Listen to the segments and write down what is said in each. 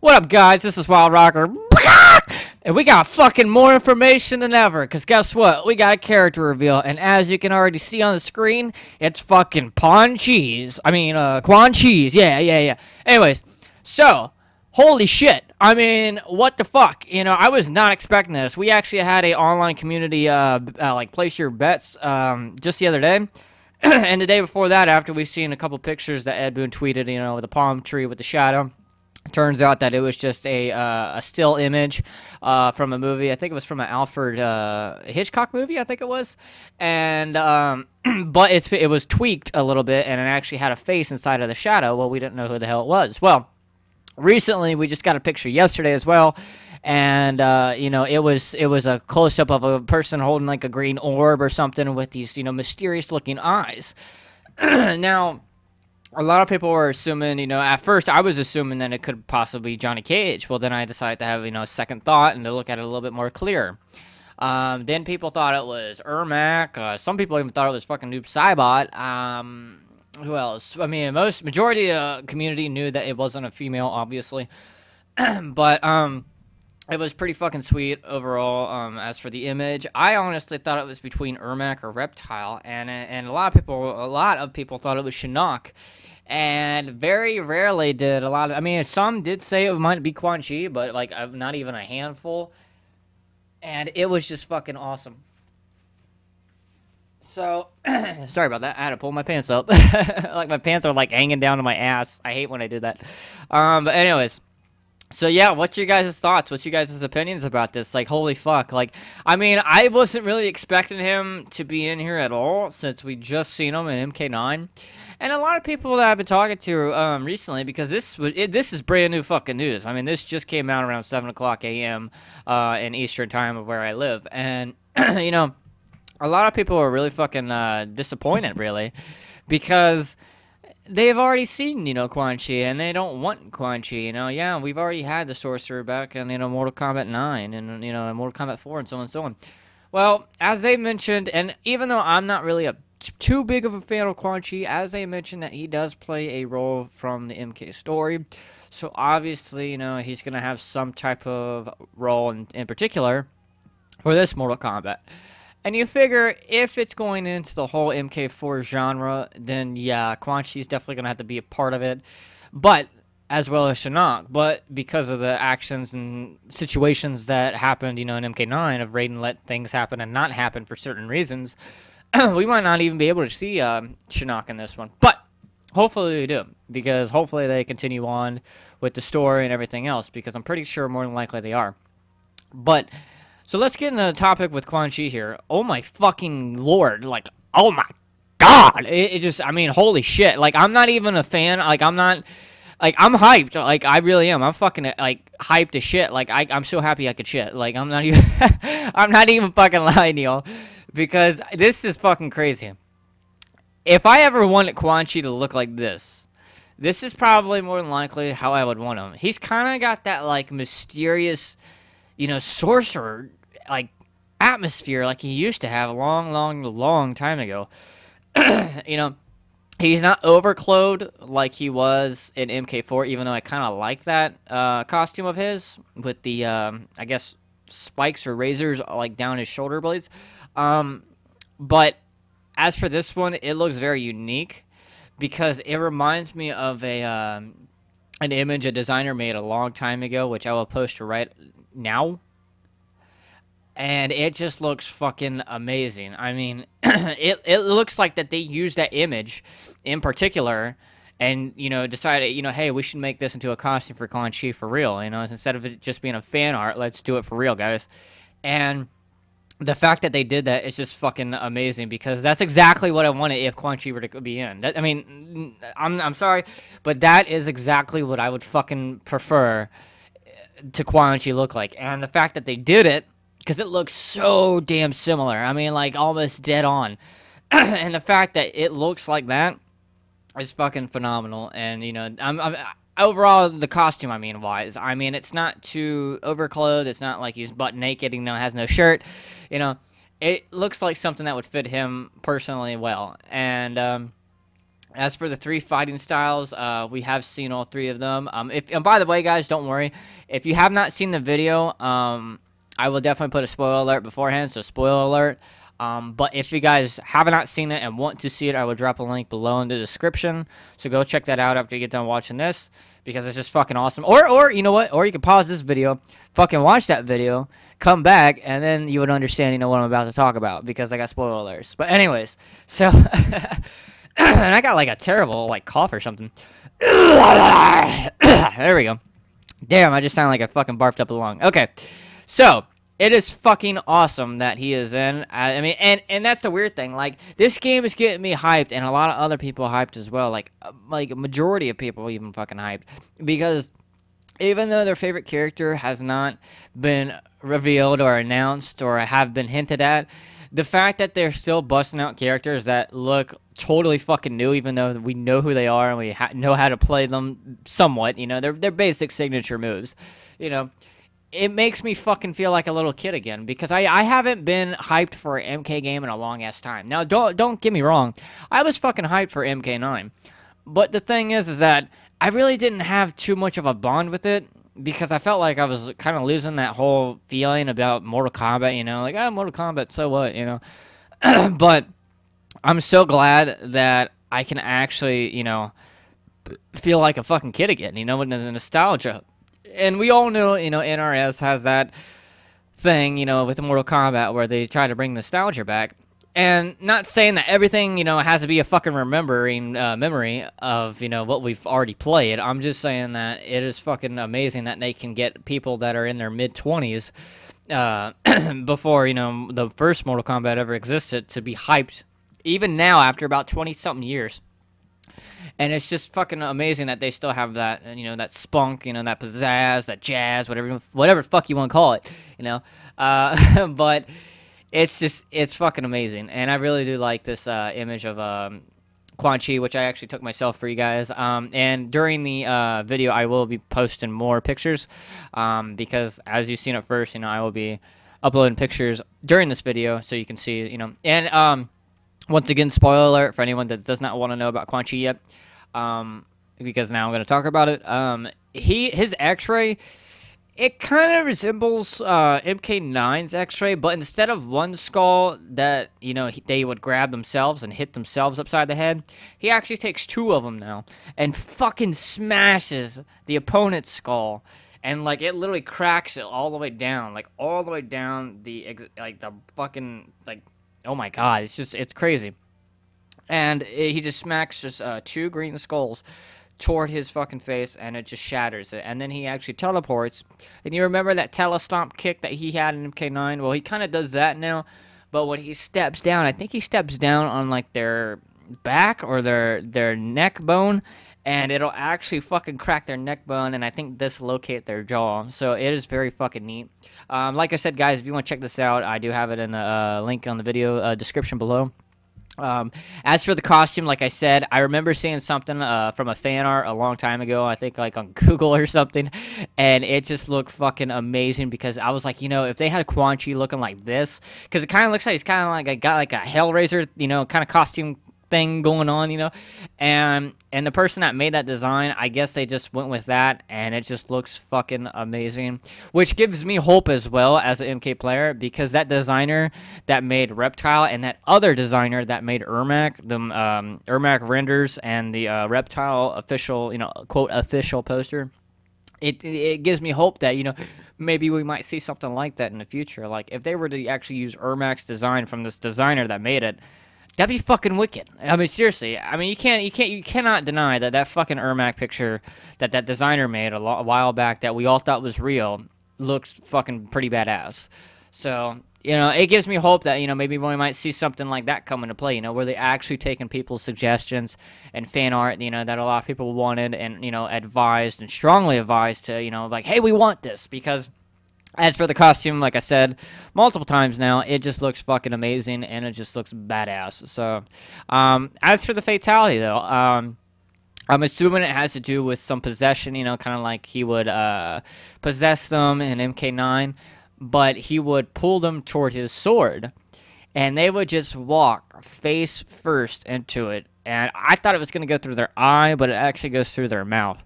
What up, guys? This is Wild Rocker. And we got fucking more information than ever. Because guess what? We got a character reveal. And as you can already see on the screen, it's fucking Quan Cheese. Quan Cheese. Yeah. Anyways, so, holy shit. I mean, what the fuck? You know, I was not expecting this. We actually had a online community, like, place your bets just the other day. And the day before that, after we seen a couple pictures that Ed Boon tweeted, you know, with the palm tree with the shadow. Turns out that it was just a still image from a movie. I think it was from an Alfred Hitchcock movie, I think it was. And but it was tweaked a little bit, and it actually had a face inside of the shadow. Well, we didn't know who the hell it was. Well, recently we just got a picture yesterday as well, and you know, it was a close-up of a person holding like a green orb or something with these, you know, mysterious-looking eyes. Now, a lot of people were assuming, you know, at first I was assuming that it could possibly be Johnny Cage. Well, then I decided to have, you know, a second thought and to look at it a little bit more clear. Then people thought it was Ermac. Some people even thought it was fucking Noob Saibot. Who else? I mean, majority of the community knew that it wasn't a female, obviously. But it was pretty fucking sweet overall. As for the image, I honestly thought it was between Ermac or Reptile, and a lot of people thought it was Shinnok. And very rarely did I mean, some did say it might be Quan Chi, but, like, not even a handful. And it was just fucking awesome. So, sorry about that. I had to pull my pants up. Like, my pants are, like, hanging down to my ass. I hate when I do that. But anyways. So, yeah, what's your guys' thoughts? What's your guys' opinions about this? Like, holy fuck. Like, I mean, I wasn't really expecting him to be in here at all since we just seen him in MK9. And a lot of people that I've been talking to recently, because this is brand new fucking news. I mean, this just came out around 7 o'clock a.m. In Eastern time of where I live. And, you know, a lot of people are really fucking disappointed, really, because they've already seen, you know, Quan Chi, and they don't want Quan Chi, you know. Yeah, we've already had the Sorcerer back in, you know, Mortal Kombat 9 and, you know, Mortal Kombat 4 and so on and so on. Well, as they mentioned, and even though I'm not really too big of a fan of Quan Chi, as they mentioned that he does play a role from the MK story, so obviously, you know, he's going to have some type of role in particular for this Mortal Kombat. And you figure if it's going into the whole MK4 genre, then yeah, Quan Chi's definitely going to have to be a part of it. But, as well as Shinnok. But because of the actions and situations that happened, you know, in MK9 of Raiden let things happen and not happen for certain reasons, we might not even be able to see Shinnok in this one. But, hopefully we do. Because hopefully they continue on with the story and everything else. Because I'm pretty sure more than likely they are. But, so let's get into the topic with Quan Chi here. Oh my fucking lord. Like, oh my god. It just, I mean, holy shit. Like, I'm not even a fan. Like, I'm not, like, I'm hyped. Like, I really am. I'm fucking, like, hyped as shit. Like, I'm so happy I could shit. Like, I'm not even, I'm not even fucking lying to y'all. Because this is fucking crazy. If I ever wanted Quan Chi to look like this is probably more than likely how I would want him. He's kind of got that, like, mysterious, you know, sorcerer, like, atmosphere like he used to have a long time ago. You know, he's not overclothed like he was in MK4, even though I kind of like that costume of his with the, I guess, spikes or razors, like, down his shoulder blades. But as for this one, it looks very unique because it reminds me of an image a designer made a long time ago, which I will post right now. And it just looks fucking amazing. I mean, it looks like that they used that image in particular and, you know, decided, you know, hey, we should make this into a costume for Quan Chi for real. You know, instead of it just being a fan art, let's do it for real, guys. And the fact that they did that is just fucking amazing because that's exactly what I wanted if Quan Chi were to be in. I mean, I'm sorry, but that is exactly what I would fucking prefer to Quan Chi look like. And the fact that they did it, because it looks so damn similar. I mean, like, almost dead on. And the fact that it looks like that is fucking phenomenal. And, you know, overall, the costume, I mean, wise. I mean, it's not too overclothed. It's not like he's butt naked, you know, has no shirt. You know, it looks like something that would fit him personally well. And, As for the 3 fighting styles, we have seen all 3 of them. And by the way, guys, don't worry. If you have not seen the video, I will definitely put a spoiler alert beforehand, so spoiler alert. But if you guys have not seen it and want to see it, I will drop a link below in the description. So go check that out after you get done watching this, because it's just fucking awesome. Or you know what? Or you can pause this video, fucking watch that video, come back, and then you would understand, you know, what I'm about to talk about, because I got spoiler alerts. But anyways, so... and I got like a terrible like cough or something. There we go. Damn, I just sound like I fucking barfed up a lung. Okay, so it is fucking awesome that he is in. I mean, and that's the weird thing. Like, this game is getting me hyped, and a lot of other people hyped as well. Like a majority of people even fucking hyped, because even though their favorite character has not been revealed or announced or have been hinted at, the fact that they're still busting out characters that look totally fucking new, even though we know who they are and we know how to play them somewhat, you know, they're basic signature moves, you know, it makes me fucking feel like a little kid again, because I haven't been hyped for an MK game in a long ass time. Now, don't get me wrong, I was fucking hyped for MK9, but the thing is that I really didn't have too much of a bond with it, because I felt like I was kind of losing that whole feeling about Mortal Kombat, you know, like, Mortal Kombat, so what, you know. But I'm so glad that I can actually, you know, feel like a fucking kid again, you know, with the nostalgia. And we all know, you know, NRS has that thing, you know, with Mortal Kombat where they try to bring nostalgia back. And not saying that everything, you know, has to be a fucking memory of, you know, what we've already played. I'm just saying that it is fucking amazing that they can get people that are in their mid-20s before, you know, the first Mortal Kombat ever existed to be hyped, even now after about 20-something years. And it's just fucking amazing that they still have that, you know, that spunk, you know, that pizzazz, that jazz, whatever the fuck you want to call it, you know. But... it's fucking amazing, and I really do like this image of Quan Chi, which I actually took myself for you guys. And during the video, I will be posting more pictures, because as you've seen at first, you know, I will be uploading pictures during this video, so you can see, you know. And once again, spoiler alert for anyone that does not want to know about Quan Chi yet, because now I'm going to talk about it. His X-ray. It kind of resembles MK9's X-ray, but instead of one skull that, you know, they would grab themselves and hit themselves upside the head, he actually takes 2 of them now and fucking smashes the opponent's skull, and like it literally cracks it all the way down, like all the way down the fucking, like, oh my god, it's crazy. And he just smacks just 2 green skulls toward his fucking face, and it just shatters it. And then he actually teleports. And you remember that telestomp kick that he had in MK9? Well, he kind of does that now, but when he steps down, I think he steps down on like their back or their neck bone, and it'll actually fucking crack their neck bone, and I think dislocate their jaw. So it is very fucking neat. Like I said, guys, if you want to check this out, I do have it in the link on the video description below. As for the costume, like I said, I remember seeing something from a fan art a long time ago, I think like on Google or something, and it just looked fucking amazing, because I was like, you know, if they had Quan Chi looking like this, because it kind of looks like he's kind of like got like a Hellraiser, you know, kind of costume thing going on, you know, and the person that made that design, I guess they just went with that, and it just looks fucking amazing, which gives me hope as well as an MK player, because that designer that made Reptile and that other designer that made Ermac, the Ermac renders and the Reptile official, you know, quote official poster, it gives me hope that, you know, maybe we might see something like that in the future. Like if they were to actually use Ermac's design from this designer that made it, that'd be fucking wicked. I mean, seriously. I mean, you cannot deny that fucking Ermac picture that designer made a while back that we all thought was real looks fucking pretty badass. So, you know, it gives me hope that, you know, maybe we might see something like that come into play, you know, where they actually taking people's suggestions and fan art, you know, that a lot of people wanted and, you know, advised and strongly advised to, you know, like, hey, we want this, because as for the costume, like I said multiple times now, it just looks fucking amazing, and it just looks badass. So, as for the fatality, though, I'm assuming it has to do with some possession, you know, kind of like he would possess them in MK9, but he would pull them toward his sword. and they would just walk face first into it. And I thought it was going to go through their eye, but it actually goes through their mouth.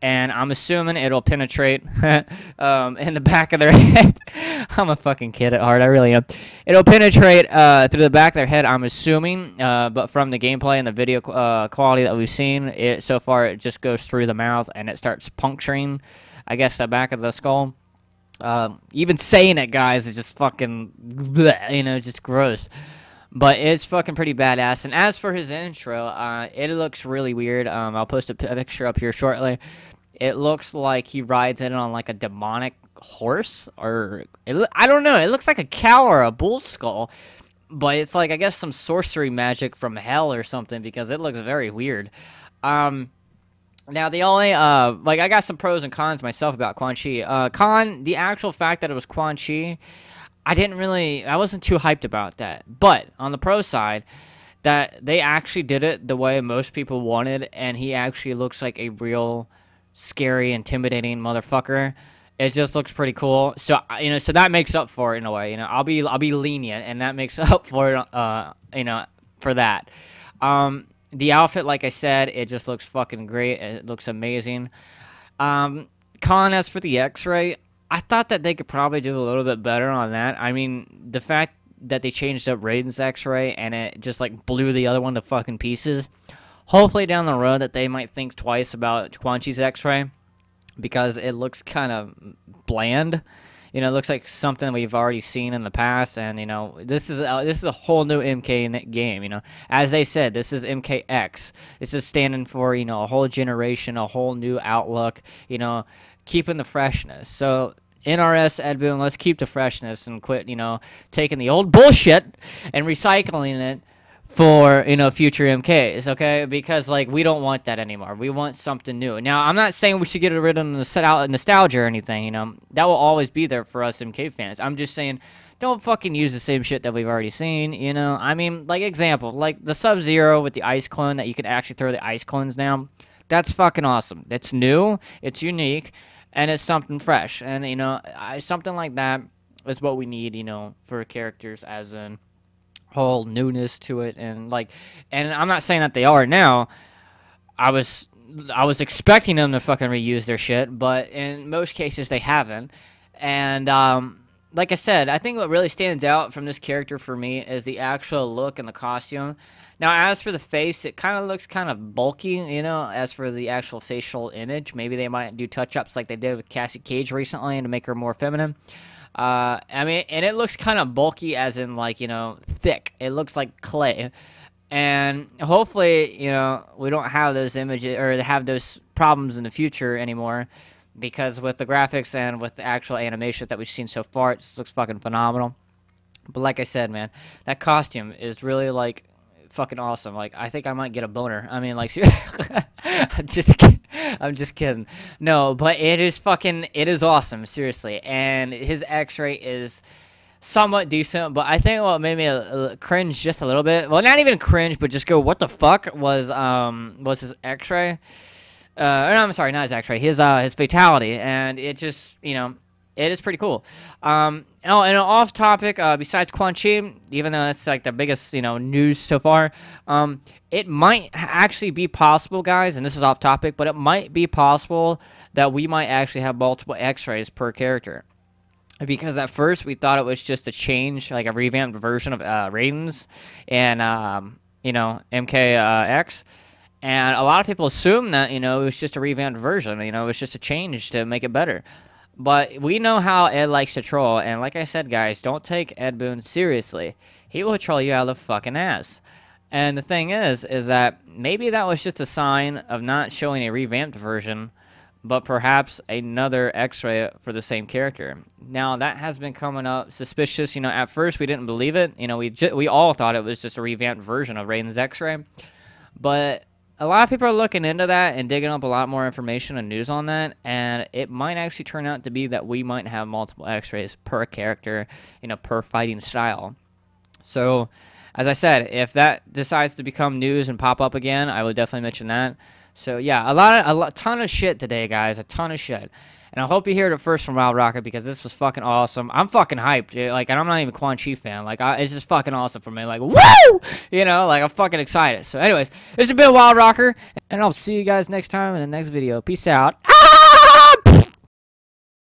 And I'm assuming it'll penetrate in the back of their head. I'm a fucking kid at heart, I really am. It'll penetrate through the back of their head, I'm assuming. But from the gameplay and the video quality that we've seen, so far it just goes through the mouth and it starts puncturing, I guess, the back of the skull. Even saying it, guys, is just fucking, bleh, just gross. But it's fucking pretty badass. And as for his intro, it looks really weird. I'll post a picture up here shortly. It looks like he rides in on like a demonic horse, or I don't know. It looks like a cow or a bull skull, but it's like, I guess, some sorcery magic from hell or something, because it looks very weird. Now the only like, I got some pros and cons myself about Quan Chi. The actual fact that it was Quan Chi, I wasn't too hyped about that. But on the pro side, that they actually did it the way most people wanted, and he actually looks like a real scary, intimidating motherfucker. It just looks pretty cool. So so that makes up for it in a way. I'll be lenient, and that makes up for it. For that. The outfit, like I said, it just looks fucking great. It looks amazing. As for the X-ray, I thought that they could probably do a little bit better on that. I mean, the fact that they changed up Raiden's X-ray and it just like blew the other one to fucking pieces. Hopefully down the road that they might think twice about Quan Chi's X-ray, because it looks kind of bland. It looks like something we've already seen in the past, and this is a whole new MK game. As they said, this is MKX. This is standing for a whole generation, a whole new outlook. Keeping the freshness. So NRS, Ed Boon, let's keep the freshness and quit taking the old bullshit and recycling it for future MKs, okay? Because like, we don't want that anymore. We want something new. Now, I'm not saying we should get rid of nostalgia or anything. That will always be there for us MK fans. I'm just saying, don't fucking use the same shit that we've already seen. I mean, like, example, like the Sub-Zero with the ice clone, that you could actually throw the ice clones down. That's fucking awesome. It's new, it's unique, and it's something fresh. And something like that is what we need for characters, as in whole newness to it. And I'm not saying that they are now. I was expecting them to fucking reuse their shit, but in most cases they haven't. And like I said, I think what really stands out from this character for me is the actual look and the costume. Now, as for the face, it kind of looks kind of bulky, as for the actual facial image. Maybe they might do touch-ups like they did with Cassie Cage recently, and to make her more feminine. I mean, and it looks kind of bulky, as in, like, thick. It looks like clay. And hopefully, we don't have those images, or have those problems in the future anymore, because with the graphics and with the actual animation that we've seen so far, it just looks fucking phenomenal. But like I said, man, that costume is really, like, fucking awesome. Like, I think I might get a boner. I mean, like, I'm just kidding. No, but it is awesome, seriously. And his X-ray is somewhat decent, but I think what made me cringe just a little bit, well, not even cringe, but just go, what the fuck, was his X-ray. No, I'm sorry, not his X-ray, his fatality. And it just, it is pretty cool. And off topic, besides Quan Chi, even though that's like the biggest, news so far, it might actually be possible, guys, and this is off topic, but it might be possible that we might actually have multiple X-rays per character. Because at first we thought it was just a change, like a revamped version of Raiden's and, MKX. And a lot of people assume that, it was just a revamped version, it was just a change to make it better. But we know how Ed likes to troll, and like I said, guys, don't take Ed Boon seriously. He will troll you out of the fucking ass. And the thing is that maybe that was just a sign of not showing a revamped version, but perhaps another X-ray for the same character. Now, that has been coming up suspicious. At first we didn't believe it. We all thought it was just a revamped version of Raiden's X-ray. But a lot of people are looking into that and digging up a lot more information and news on that, and it might actually turn out to be that we might have multiple X-rays per character, per fighting style. So, as I said, if that decides to become news and pop up again, I would definitely mention that. So yeah, a ton of shit today, guys, a ton of shit. And I hope you heard it first from Wild Rocker because this was fucking awesome. I'm fucking hyped, dude. Like, and I'm not even a Quan Chi fan. Like, it's just fucking awesome for me. Like, woo! You know, like, I'm fucking excited. So, anyways, this has been Wild Rocker, and I'll see you guys next time in the next video. Peace out.